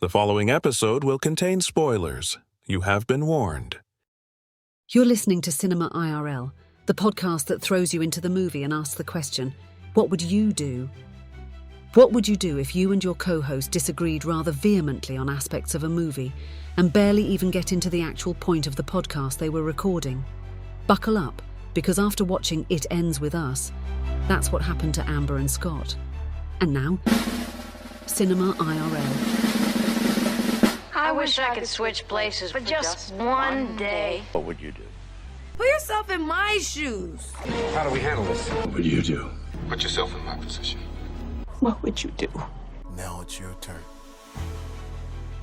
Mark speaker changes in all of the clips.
Speaker 1: The following episode will contain spoilers. You have been warned.
Speaker 2: You're listening to Cinema IRL, the podcast that throws you into the movie and asks the question, what would you do? What would you do if you and your co-host disagreed rather vehemently on aspects of a movie and barely even get into the actual point of the podcast they were recording? Buckle up, because after watching It Ends With Us, that's what happened to Amber and Scott. And now, Cinema IRL.
Speaker 3: I wish I could switch places for just one day.
Speaker 4: What would you do?
Speaker 3: Put yourself in my shoes.
Speaker 4: How do we handle this?
Speaker 5: What would you do?
Speaker 4: Put yourself in my position.
Speaker 3: What would you do?
Speaker 5: Now it's your turn.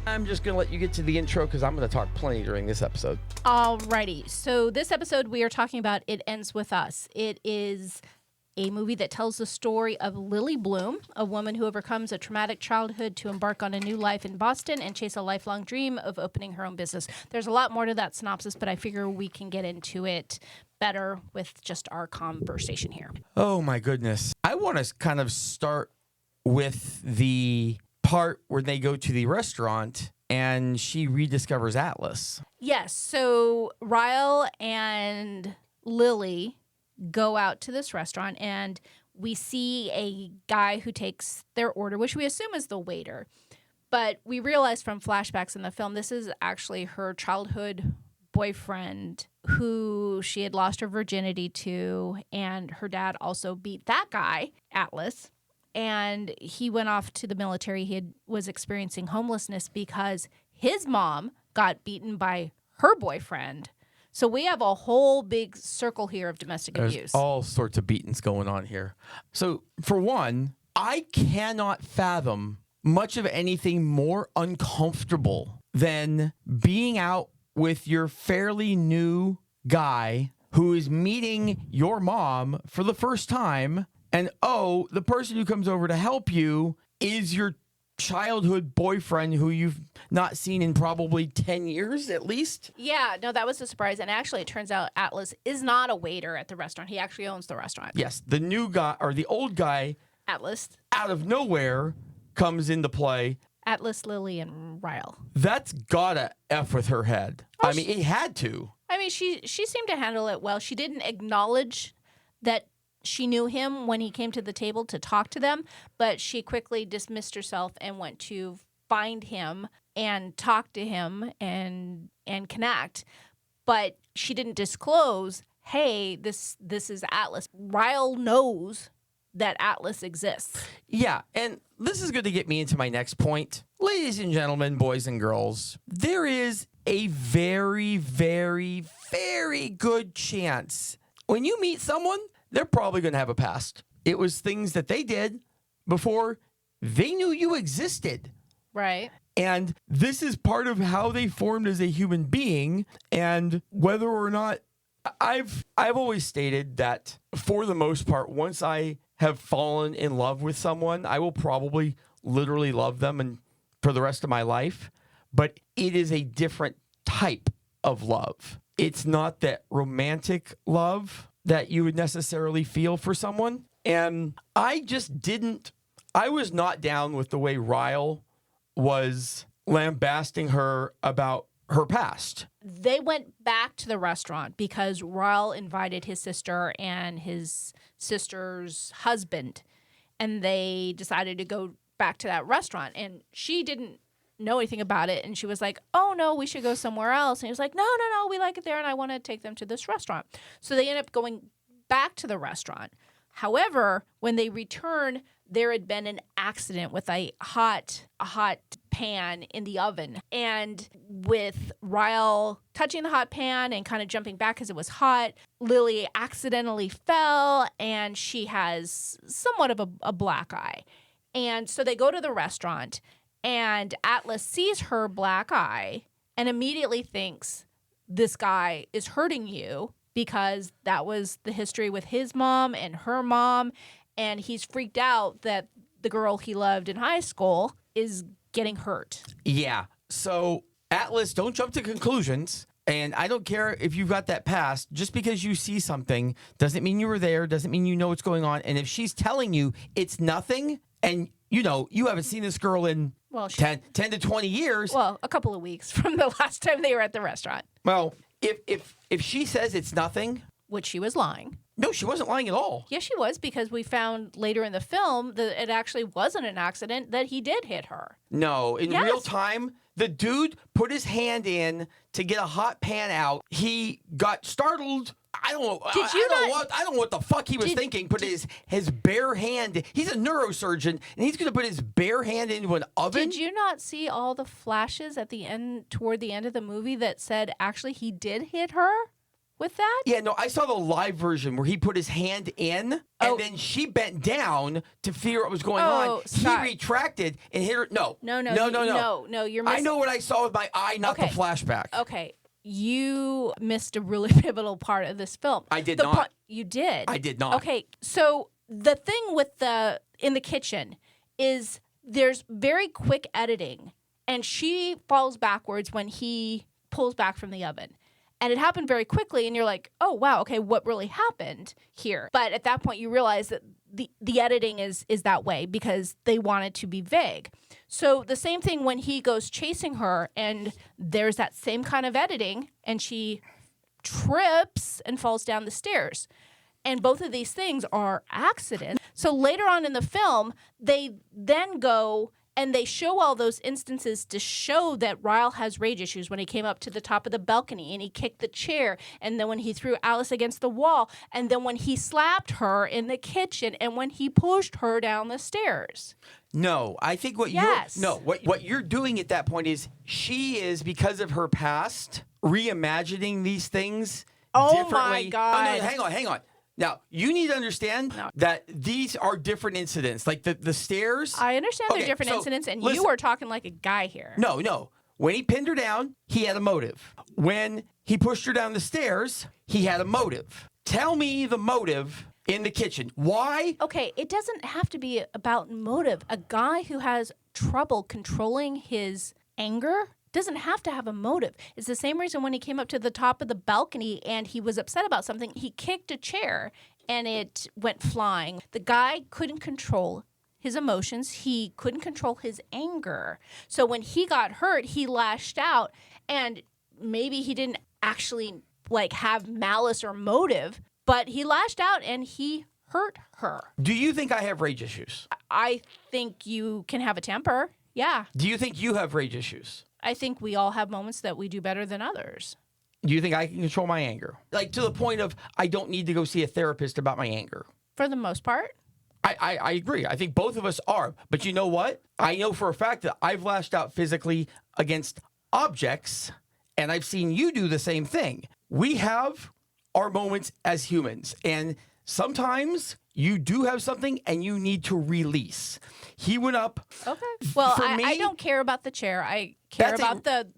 Speaker 6: I'm just going to let you get to the intro because I'm going to talk plenty during this episode.
Speaker 7: Alrighty. So this episode we are talking about It Ends With Us. It is a movie that tells the story of Lily Bloom, a woman who overcomes a traumatic childhood to embark on a new life in Boston and chase a lifelong dream of opening her own business. There's a lot more to that synopsis, but I figure we can get into it better with just our conversation here.
Speaker 6: Oh, my goodness. I want to kind of start with the part where they go to the restaurant and she rediscovers Atlas.
Speaker 7: Yes. So Ryle and Lily go out to this restaurant and we see a guy who takes their order, which we assume is the waiter. But we realize from flashbacks in the film, this is actually her childhood boyfriend who she had lost her virginity to. And her dad also beat that guy, Atlas. And he went off to the military. Was experiencing homelessness because his mom got beaten by her boyfriend. So we have a whole big circle here of domestic
Speaker 6: There's
Speaker 7: abuse.
Speaker 6: all sorts of beatings going on here. So, for one, I cannot fathom much of anything more uncomfortable than being out with your fairly new guy who is meeting your mom for the first time. And, the person who comes over to help you is your childhood boyfriend who you've not seen in probably 10 years at least.
Speaker 7: Yeah, no, that was a surprise. And actually, it turns out Atlas is not a waiter at the restaurant. He actually owns the restaurant.
Speaker 6: Yes, the new guy or the old guy
Speaker 7: Atlas,
Speaker 6: out of nowhere comes into play.
Speaker 7: Atlas, Lily, and Ryle.
Speaker 6: That's gotta F with her head. I mean, it had to.
Speaker 7: I mean, she seemed to handle it well. She didn't acknowledge that she knew him when he came to the table to talk to them, but she quickly dismissed herself and went to find him and talk to him and connect. But she didn't disclose, hey, this is Atlas. Ryle knows that Atlas exists.
Speaker 6: Yeah, and this is going to get me into my next point. Ladies and gentlemen, boys and girls, there is a very, very, very good chance when you meet someone, they're probably going to have a past. It was things that they did before they knew you existed.
Speaker 7: Right.
Speaker 6: And this is part of how they formed as a human being. And whether or not I've always stated that for the most part, once I have fallen in love with someone, I will probably literally love them and for the rest of my life. But it is a different type of love. It's not that romantic love that you would necessarily feel for someone. And I was not down with the way Ryle was lambasting her about her past.
Speaker 7: They went back to the restaurant because Ryle invited his sister and his sister's husband, and they decided to go back to that restaurant. And she didn't know anything about it, and she was like, oh no, we should go somewhere else. And he was like, no, we like it there and I want to take them to this restaurant. So they ended up going back to the restaurant. However, when they returned, there had been an accident with a hot pan in the oven, and with Ryle touching the hot pan and kind of jumping back because it was hot, Lily accidentally fell and she has somewhat of a black eye. And so they go to the restaurant and Atlas sees her black eye and immediately thinks, this guy is hurting you because that was the history with his mom and her mom. And he's freaked out that the girl he loved in high school is getting hurt.
Speaker 6: Yeah. So, Atlas, don't jump to conclusions. And I don't care if you've got that past. Just because you see something doesn't mean you were there, doesn't mean you know what's going on. And if she's telling you it's nothing and, you know, you haven't seen this girl in
Speaker 7: Well, she,
Speaker 6: 10 to 20 years.
Speaker 7: well, a couple of weeks from the last time they were at the restaurant,
Speaker 6: Well, if she says it's nothing,
Speaker 7: which she was lying.
Speaker 6: no, she wasn't lying at all.
Speaker 7: Yes, she was, because we found later in the film that it actually wasn't an accident, that he did hit her.
Speaker 6: No, in
Speaker 7: Yes.
Speaker 6: real time, the dude put his hand in to get a hot pan out. He got startled. I don't know.
Speaker 7: Did you
Speaker 6: I don't know what the fuck he was thinking. Put his bare hand. He's a neurosurgeon, and he's going to put his bare hand into an oven.
Speaker 7: Did you not see all the flashes at the end, toward the end of the movie, that said actually he did hit her with that?
Speaker 6: Yeah, no, I saw the live version where he put his hand in,
Speaker 7: Oh.
Speaker 6: and then she bent down to figure out what was going
Speaker 7: Oh,
Speaker 6: on.
Speaker 7: Scott.
Speaker 6: He retracted and hit her. No,
Speaker 7: No, you're
Speaker 6: I
Speaker 7: missing.
Speaker 6: know what I saw with my eye, not
Speaker 7: Okay.
Speaker 6: the flashback.
Speaker 7: Okay, you missed a really pivotal part of this film.
Speaker 6: I did not.
Speaker 7: You did.
Speaker 6: I did not.
Speaker 7: Okay, so the thing with in the kitchen is there's very quick editing, and she falls backwards when he pulls back from the oven. And it happened very quickly, and you're like, oh, wow, okay, what really happened here? But at that point, you realize that the editing is that way because they want it to be vague. So the same thing when he goes chasing her, and there's that same kind of editing, and she trips and falls down the stairs. And both of these things are accidents. So later on in the film, they then go and they show all those instances to show that Ryle has rage issues when he came up to the top of the balcony and he kicked the chair, and then when he threw Alice against the wall, and then when he slapped her in the kitchen, and when he pushed her down the stairs.
Speaker 6: No, I think what
Speaker 7: Yes.
Speaker 6: what you're doing at that point is she is, because of her past, reimagining these things
Speaker 7: Oh, my
Speaker 6: differently.
Speaker 7: God.
Speaker 6: Oh, no, hang on. Now, you need to understand that these are different incidents. Like the stairs.
Speaker 7: I understand
Speaker 6: Okay,
Speaker 7: they're different
Speaker 6: so
Speaker 7: incidents, and
Speaker 6: listen.
Speaker 7: you are talking like a guy here.
Speaker 6: No. When he pinned her down, he had a motive. When he pushed her down the stairs, he had a motive. Tell me the motive in the kitchen. Why?
Speaker 7: Okay, it doesn't have to be about motive. A guy who has trouble controlling his anger doesn't have to have a motive. It's the same reason when he came up to the top of the balcony and he was upset about something, he kicked a chair and it went flying. The guy couldn't control his emotions. He couldn't control his anger. So when he got hurt, he lashed out, and maybe he didn't actually have malice or motive, but he lashed out and he hurt her.
Speaker 6: Do you think I have rage issues?
Speaker 7: I think you can have a temper. Yeah.
Speaker 6: Do you think you have rage issues?
Speaker 7: I think we all have moments that we do better than others.
Speaker 6: Do you think I can control my anger? Like to the point of I don't need to go see a therapist about my anger.
Speaker 7: For the most part.
Speaker 6: I agree. I think both of us are. But you know what? I know for a fact that I've lashed out physically against objects, and I've seen you do the same thing. We have our moments as humans, and sometimes you do have something and you need to release. He went up.
Speaker 7: Okay. Well,
Speaker 6: For
Speaker 7: I
Speaker 6: me-
Speaker 7: don't care about the chair. I care
Speaker 6: That's
Speaker 7: about the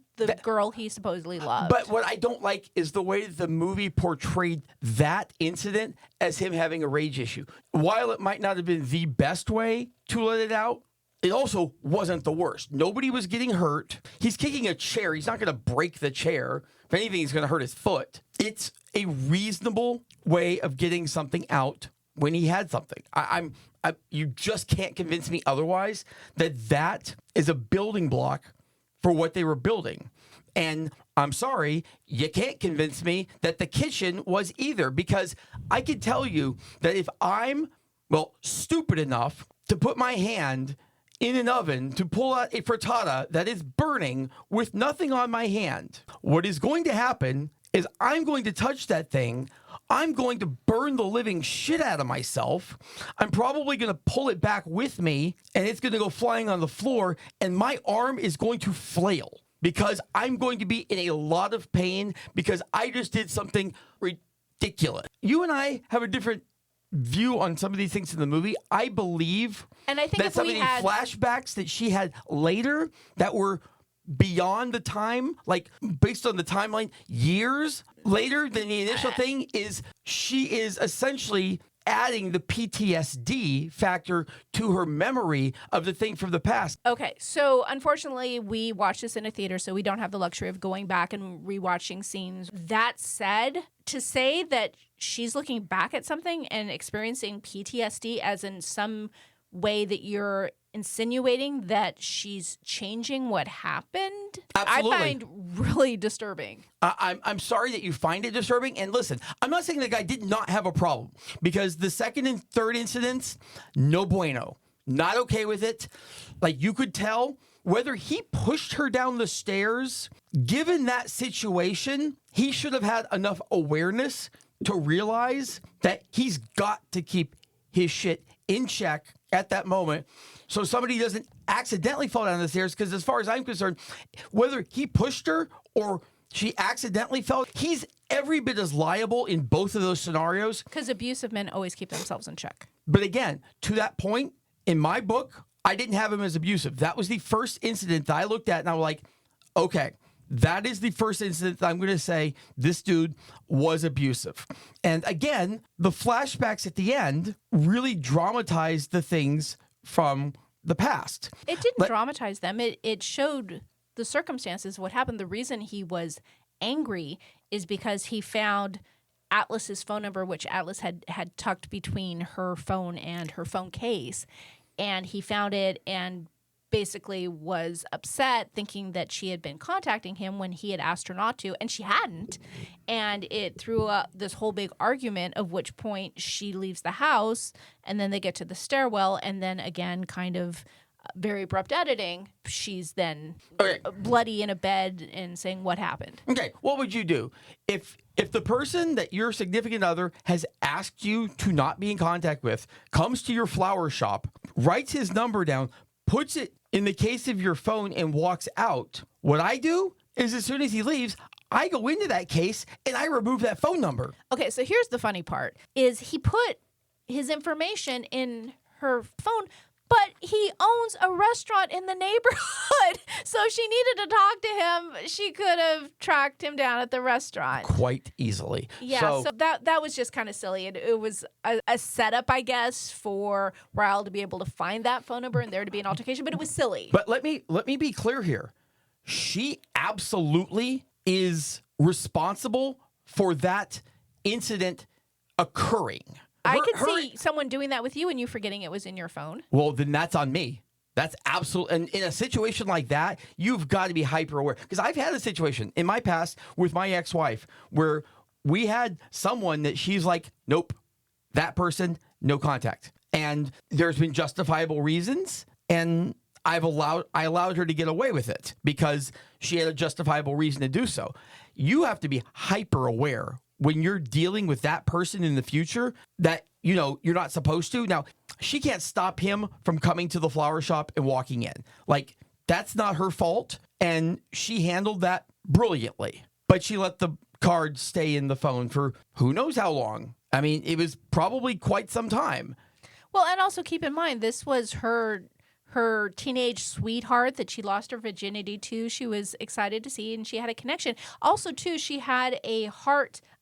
Speaker 7: girl he supposedly loved.
Speaker 6: But what I don't like is the way that the movie portrayed that incident as him having a rage issue. While it might not have been the best way to let it out, it also wasn't the worst. Nobody was getting hurt. He's kicking a chair. He's not going to break the chair. If anything, he's going to hurt his foot. It's a reasonable way of getting something out when he had something. You just can't convince me otherwise that is a building block for what they were building. And I'm sorry, you can't convince me that the kitchen was either, because I can tell you that if I'm, stupid enough to put my hand in an oven to pull out a frittata that is burning with nothing on my hand, what is going to happen is I'm going to touch that thing. I'm going to burn the living shit out of myself. I'm probably going to pull it back with me, and it's going to go flying on the floor, and my arm is going to flail because I'm going to be in a lot of pain because I just did something ridiculous. You and I have a different view on some of these things in the movie. I believe
Speaker 7: And I think
Speaker 6: that
Speaker 7: if
Speaker 6: some
Speaker 7: we
Speaker 6: of these
Speaker 7: had
Speaker 6: flashbacks that she had later that were beyond the time, like based on the timeline, years later than the initial thing, is she is essentially adding the PTSD factor to her memory of the thing from the past.
Speaker 7: Okay, so unfortunately, we watched this in a theater, so we don't have the luxury of going back and rewatching scenes. That said, to say that she's looking back at something and experiencing PTSD as in some way that you're insinuating that she's changing what happened,
Speaker 8: Absolutely.
Speaker 7: I find really disturbing.
Speaker 8: I'm sorry that you find it disturbing. And listen, I'm not saying the guy did not have a problem, because the second and third incidents, no bueno. Not okay with it. Like, you could tell whether he pushed her down the stairs, given that situation, he should have had enough awareness to realize that he's got to keep his shit in check at that moment so somebody doesn't accidentally fall down the stairs. Because as far as I'm concerned, whether he pushed her or she accidentally fell, he's every bit as liable in both of those scenarios.
Speaker 7: Because abusive men always keep themselves in check.
Speaker 8: But again, to that point, in my book, I didn't have him as abusive. That was the first incident that I looked at, and I was like, okay, that is the first incident that I'm going to say this dude was abusive. And again, the flashbacks at the end really dramatized the things from the past.
Speaker 7: It didn't dramatize them. It showed the circumstances, what happened. The reason he was angry is because he found Atlas's phone number, which Atlas had tucked between her phone and her phone case. And he found it and basically was upset, thinking that she had been contacting him when he had asked her not to, and she hadn't. And it threw up this whole big argument, of which point she leaves the house, and then they get to the stairwell, and then again, kind of very abrupt editing, she's then bloody in a bed and saying what happened.
Speaker 8: Okay, what would you do if the person that your significant other has asked you to not be in contact with comes to your flower shop, writes his number down, puts it in the case of your phone, and walks out? What I do is, as soon as he leaves, I go into that case and I remove that phone number.
Speaker 7: Okay, so here's the funny part, is he put his information in her phone, but he owns a restaurant in the neighborhood. So she needed to talk to him. She could have tracked him down at the restaurant
Speaker 8: Quite easily.
Speaker 7: Yeah, so that was just kind of silly. It was a setup, I guess, for Ryle to be able to find that phone number and there to be an altercation, but it was silly.
Speaker 8: But let me be clear here. She absolutely is responsible for that incident occurring.
Speaker 7: I could see someone doing that with you and you forgetting it was in your phone.
Speaker 8: Well, then that's on me. That's absolutely, and in a situation like that, you've got to be hyper aware. Because I've had a situation in my past with my ex-wife where we had someone that she's like, nope, that person, no contact. And there's been justifiable reasons, and I allowed her to get away with it because she had a justifiable reason to do so. You have to be hyper aware when you're dealing with that person in the future that, you know, you're not supposed to. Now, she can't stop him from coming to the flower shop and walking in. Like, that's not her fault. And she handled that brilliantly. But she let the card stay in the phone for who knows how long. I mean, it was probably quite some time.
Speaker 7: Well, and also keep in mind, this was her teenage sweetheart that she lost her virginity to. She was excited to see, and she had a connection. Also, too, she had a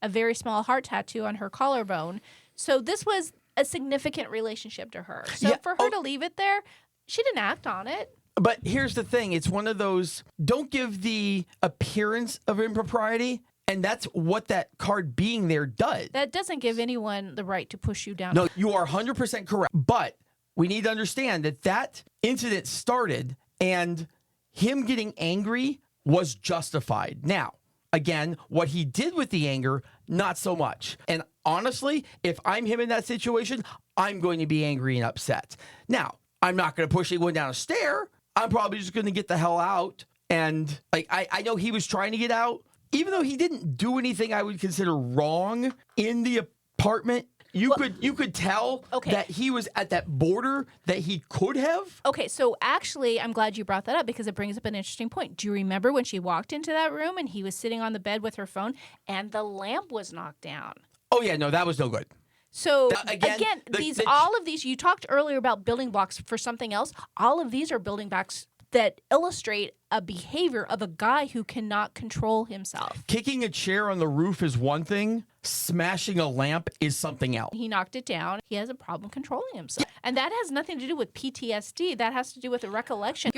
Speaker 7: very small heart tattoo on her collarbone. So this was a significant relationship to her. So for her to leave it there, she didn't act on it.
Speaker 8: But here's the thing. It's one of those, don't give the appearance of impropriety. And that's what that card being there does.
Speaker 7: That doesn't give anyone the right to push you down.
Speaker 8: No, you are 100% correct. But we need to understand that incident started and him getting angry was justified. Now, again, what he did with the anger, not so much. And honestly, if I'm him in that situation, I'm going to be angry and upset. Now, I'm not going to push anyone down a stair. I'm probably just going to get the hell out. And like I know he was trying to get out, even though he didn't do anything I would consider wrong in the apartment. You could tell that he was at that border that he could have.
Speaker 7: Okay, so actually, I'm glad you brought that up because it brings up an interesting point. Do you remember when she walked into that room and he was sitting on the bed with her phone and the lamp was knocked down?
Speaker 8: Oh, yeah, no, that was no good.
Speaker 7: So again, all of these, you talked earlier about building blocks for something else. All of these are building blocks that illustrate a behavior of a guy who cannot control himself.
Speaker 8: Kicking a chair on the roof is one thing. Smashing a lamp is something else.
Speaker 7: He knocked it down. He has a problem controlling himself. And that has nothing to do with PTSD. That has to do with a recollection.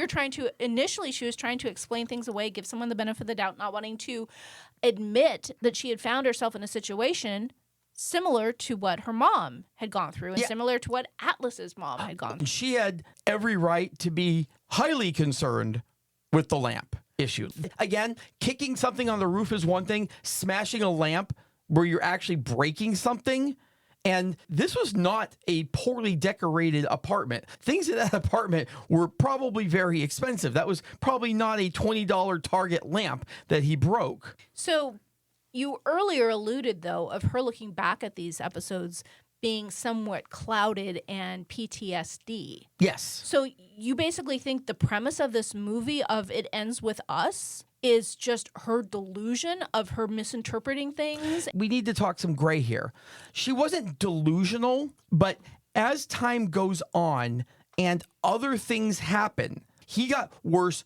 Speaker 7: Initially, she was trying to explain things away, give someone the benefit of the doubt, not wanting to admit that she had found herself in a situation similar to what her mom had gone through and
Speaker 8: Yeah.
Speaker 7: similar to what Atlas's mom had gone through.
Speaker 8: She had every right to be highly concerned with the lamp issue. Again, kicking something on the roof is one thing, smashing a lamp where you're actually breaking something. And this was not a poorly decorated apartment. Things in that apartment were probably very expensive. That was probably not a $20 Target lamp that he broke.
Speaker 7: So you earlier alluded, though, of her looking back at these episodes being somewhat clouded and PTSD.
Speaker 8: Yes.
Speaker 7: So you basically think the premise of this movie of It Ends With Us is just her delusion of her misinterpreting things?
Speaker 8: We need to talk some gray here. She wasn't delusional, but as time goes on and other things happen, he got worse.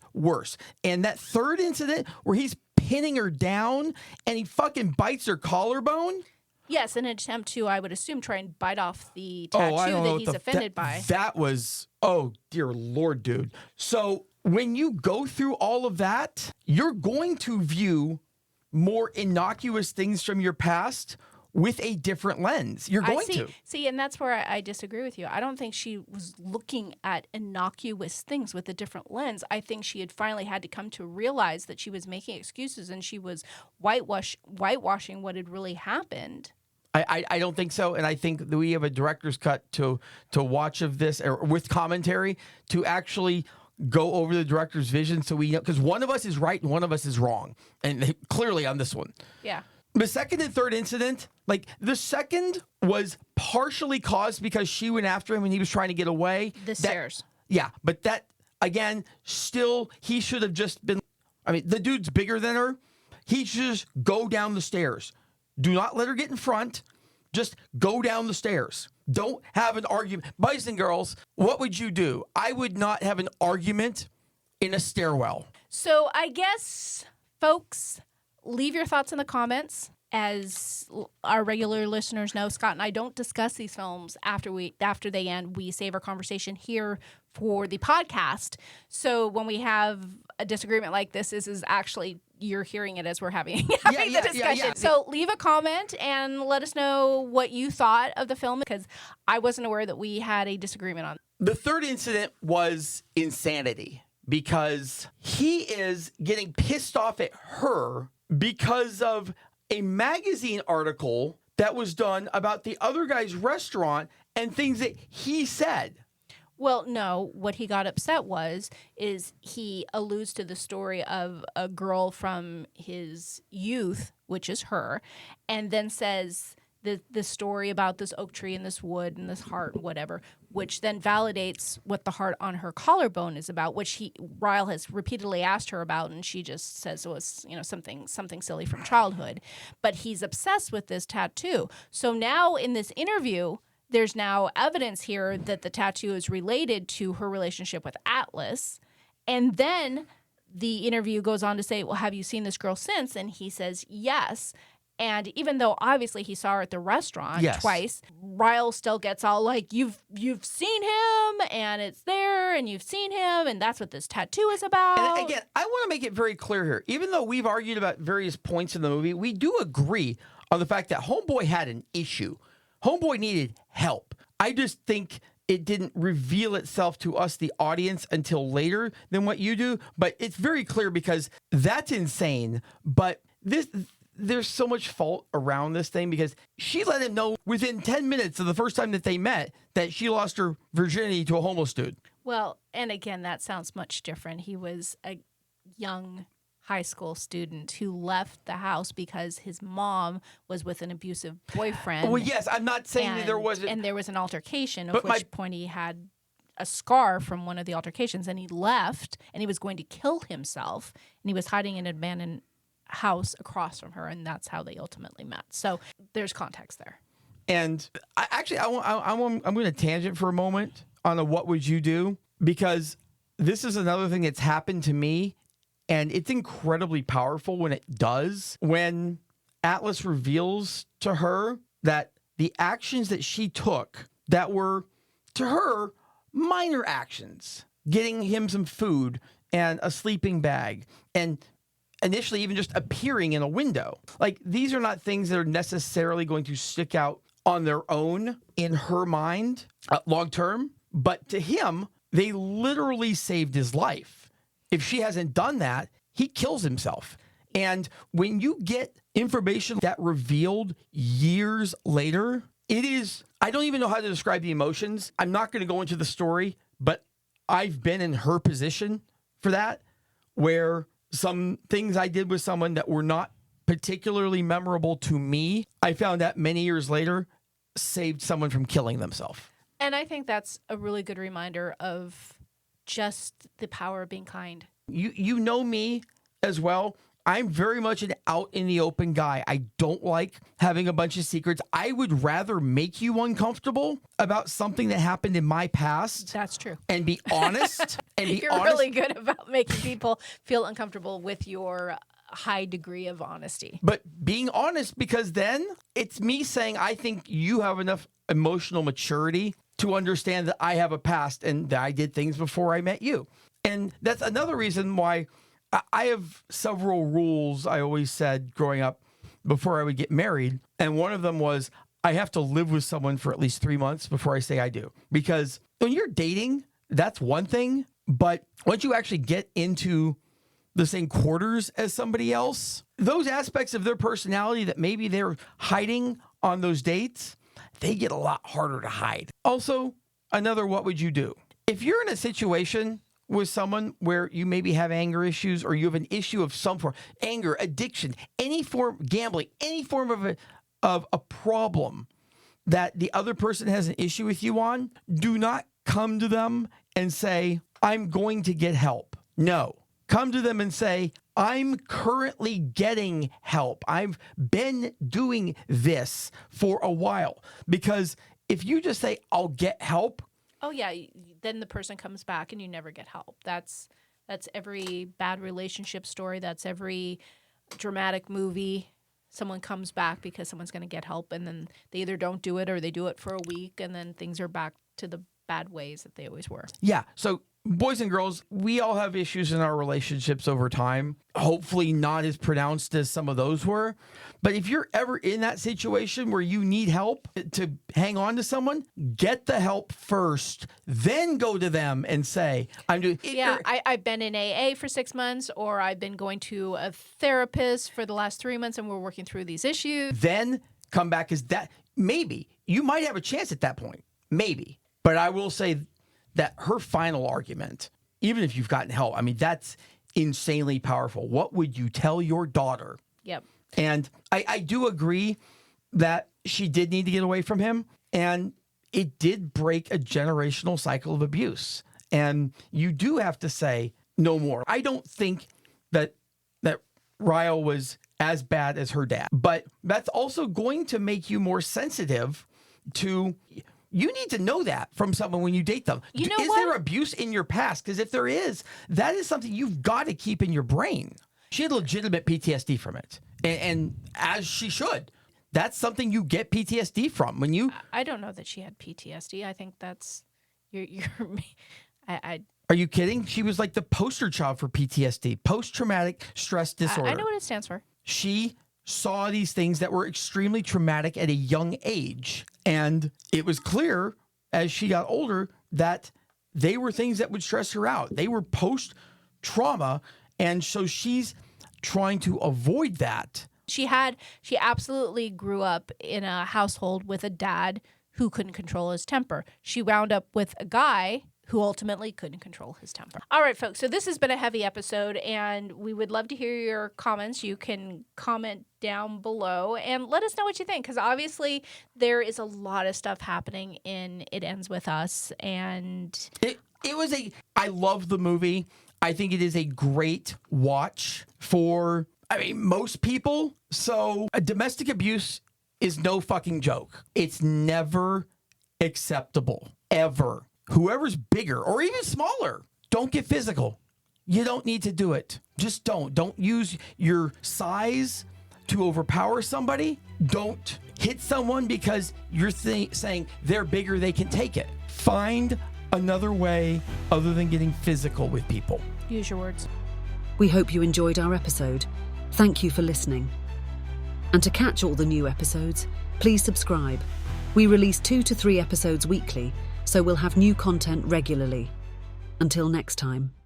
Speaker 8: And that third incident where he's pinning her down and he fucking bites her collarbone.
Speaker 7: Yes, in an attempt to, I would assume, try and bite off the
Speaker 8: I
Speaker 7: tattoo
Speaker 8: don't know
Speaker 7: that
Speaker 8: what
Speaker 7: he's offended by.
Speaker 8: That was, oh dear Lord, dude. So when you go through all of that, you're going to view more innocuous things from your past with a different lens. You're going to.
Speaker 7: See, and that's where I disagree with you. I don't think she was looking at innocuous things with a different lens. I think she had finally had to come to realize that she was making excuses and she was whitewashing what had really happened.
Speaker 8: I don't think so, and I think that we have a director's cut to watch of this or with commentary to actually go over the director's vision so we know, because one of us is right and one of us is wrong, and clearly on this one.
Speaker 7: Yeah.
Speaker 8: The second and third incident, like the second was partially caused because she went after him and he was trying to get away.
Speaker 7: The stairs.
Speaker 8: Yeah, but that, again, still, he should have just been, I mean, the dude's bigger than her. He should just go down the stairs. Do not let her get in front. Just go down the stairs. Don't have an argument. Boys and girls, what would you do? I would not have an argument in a stairwell.
Speaker 7: So I guess, folks, leave your thoughts in the comments. As our regular listeners know, Scott and I don't discuss these films after they end. We save our conversation here for the podcast. So when we have a disagreement like this is actually you're hearing it as we're having the discussion.
Speaker 8: Yeah.
Speaker 7: So leave a comment and let us know what you thought of the film, because I wasn't aware that we had a disagreement on it.
Speaker 8: The third incident was insanity because he is getting pissed off at her because of a magazine article that was done about the other guy's restaurant and things that he said.
Speaker 7: Well, no, what he got upset is he alludes to the story of a girl from his youth, which is her, and then says the story about this oak tree and this wood and this heart and whatever, which then validates what the heart on her collarbone is about, which Ryle has repeatedly asked her about, and she just says it was, something silly from childhood. But he's obsessed with this tattoo. So now in this interview, there's now evidence here that the tattoo is related to her relationship with Atlas. And then the interview goes on to say, well, have you seen this girl since? And he says, yes. And even though obviously he saw her at the restaurant twice, Ryle still gets all like, you've seen him and it's there and you've seen him and that's what this tattoo is about.
Speaker 8: And again, I want to make it very clear here. Even though we've argued about various points in the movie, we do agree on the fact that Homeboy had an issue. Homeboy needed help. I just think it didn't reveal itself to us, the audience, until later than what you do. But it's very clear because that's insane. But there's so much fault around this thing because she let him know within 10 minutes of the first time that they met that she lost her virginity to a homeless dude.
Speaker 7: Well, and again, that sounds much different. He was a young high school student who left the house because his mom was with an abusive boyfriend.
Speaker 8: Well, yes, I'm not saying that there wasn't.
Speaker 7: And there was an altercation, at which point he had a scar from one of the altercations, and he left, and he was going to kill himself, and he was hiding in an abandoned house across from her, and that's how they ultimately met. So there's context there.
Speaker 8: And I'm going to tangent for a moment on a what would you do, because this is another thing that's happened to me, and it's incredibly powerful when it does. When Atlas reveals to her that the actions that she took that were, to her, minor actions, getting him some food and a sleeping bag and initially even just appearing in a window. Like, these are not things that are necessarily going to stick out on their own in her mind long term. But to him, they literally saved his life. If she hasn't done that, he kills himself. And when you get information that revealed years later, it is, I don't even know how to describe the emotions. I'm not going to go into the story, but I've been in her position for that, where some things I did with someone that were not particularly memorable to me, I found out many years later, saved someone from killing themselves.
Speaker 7: And I think that's a really good reminder of just the power of being kind.
Speaker 8: You know me as well. I'm very much an out in the open guy. I don't like having a bunch of secrets. I would rather make you uncomfortable about something that happened in my past.
Speaker 7: That's true.
Speaker 8: And be honest.
Speaker 7: You're really good about making people feel uncomfortable with your high degree of honesty.
Speaker 8: But being honest, because then it's me saying, I think you have enough emotional maturity to understand that I have a past and that I did things before I met you. And that's another reason why I have several rules I always said growing up before I would get married. And one of them was I have to live with someone for at least 3 months before I say I do. Because when you're dating, that's one thing. But once you actually get into the same quarters as somebody else, those aspects of their personality that maybe they're hiding on those dates, they get a lot harder to hide. Also, another what would you do? If you're in a situation with someone where you maybe have anger issues or you have an issue of some form, anger, addiction, any form, gambling, any form of a problem that the other person has an issue with you on, do not come to them and say, I'm going to get help. No. Come to them and say, I'm currently getting help. I've been doing this for a while. Because if you just say, I'll get help.
Speaker 7: Oh, yeah. Then the person comes back and you never get help. That's every bad relationship story. That's every dramatic movie. Someone comes back because someone's going to get help, and then they either don't do it or they do it for a week, and then things are back to the bad ways that they always were.
Speaker 8: Yeah. So boys and girls, we all have issues in our relationships over time. Hopefully not as pronounced as some of those were. But if you're ever in that situation where you need help to hang on to someone, get the help first, then go to them and say, I'm doing...
Speaker 7: Yeah, I've been in AA for 6 months, or I've been going to a therapist for the last 3 months, and we're working through these issues.
Speaker 8: Then come back as that. Maybe. You might have a chance at that point. Maybe. But I will say that her final argument, even if you've gotten help, I mean, that's insanely powerful. What would you tell your daughter?
Speaker 7: Yep.
Speaker 8: And I do agree that she did need to get away from him. And it did break a generational cycle of abuse. And you do have to say no more. I don't think that Ryle was as bad as her dad. But that's also going to make you more sensitive to... You need to know that from someone when you date them.
Speaker 7: You know
Speaker 8: is
Speaker 7: what?
Speaker 8: there abuse in your past? Because if there is, that is something you've got to keep in your brain. She had legitimate PTSD from it, and as she should. That's something you get PTSD from when you.
Speaker 7: I don't know that she had PTSD. I think that's you're.
Speaker 8: Are you kidding? She was like the poster child for PTSD, post-traumatic stress disorder.
Speaker 7: I know what it stands for.
Speaker 8: She saw these things that were extremely traumatic at a young age. And it was clear as she got older that they were things that would stress her out. They were post-trauma. And so she's trying to avoid that.
Speaker 7: She absolutely grew up in a household with a dad who couldn't control his temper. She wound up with a guy who ultimately couldn't control his temper. All right, folks, so this has been a heavy episode, and we would love to hear your comments. You can comment down below and let us know what you think, because obviously there is a lot of stuff happening in It Ends With Us, and...
Speaker 8: I love the movie. I think it is a great watch for, most people. So domestic abuse is no fucking joke. It's never acceptable, ever. Whoever's bigger or even smaller, don't get physical. You don't need to do it. Just don't. Don't use your size to overpower somebody. Don't hit someone because you're saying they're bigger, they can take it. Find another way other than getting physical with people.
Speaker 7: Use your words.
Speaker 2: We hope you enjoyed our episode. Thank you for listening. And to catch all the new episodes, please subscribe. We release 2 to 3 episodes weekly, so we'll have new content regularly. Until next time.